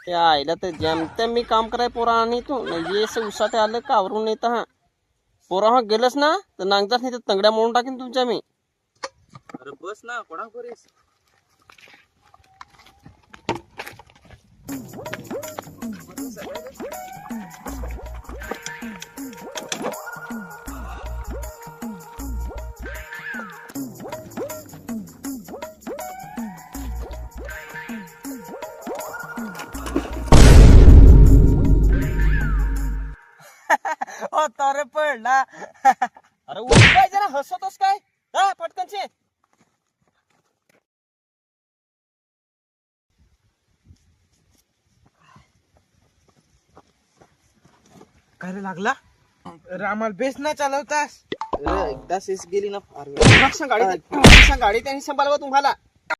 त्या आईला तर जेमतेम मी काम कराय पोरा आणि तू ये उसाटे आलं का आवरून येत हा पोरा हा गेलस ना तर नांगताच नाही तर तंगड्या मोडून टाकीन तुमच्या मी. अरे बस ना कोणा करेस. ओ तरे पडला. अरे उठाय जरा हसतोस काय हा पटकनचे. काय रे लागला. अरे आम्हाला बेस नाही चालवतास. एकदा शेस गेली ना फार गाडी त्यांनी सांभाळवा तुम्हाला.